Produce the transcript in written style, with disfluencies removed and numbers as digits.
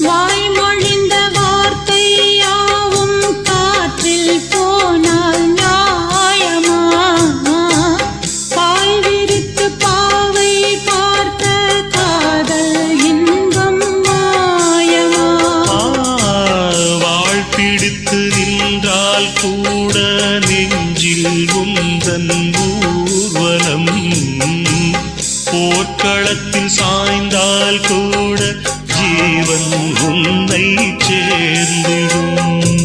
வாய்மொழிந்த வார்த்தை யாவும் காற்றில் போனால் நியாயமா? பாய் விரித்து பாவை பார்த்த காதல் இன்பம் மாயமா? வாழ் பிடித்து நின்றால் கூட நெஞ்சில் உந்தன் ஊர்வலம், போர்க்களத்தில் சாய்ந்தால் கூட ஜீவன் உன்னை சேர்ந்திடும்.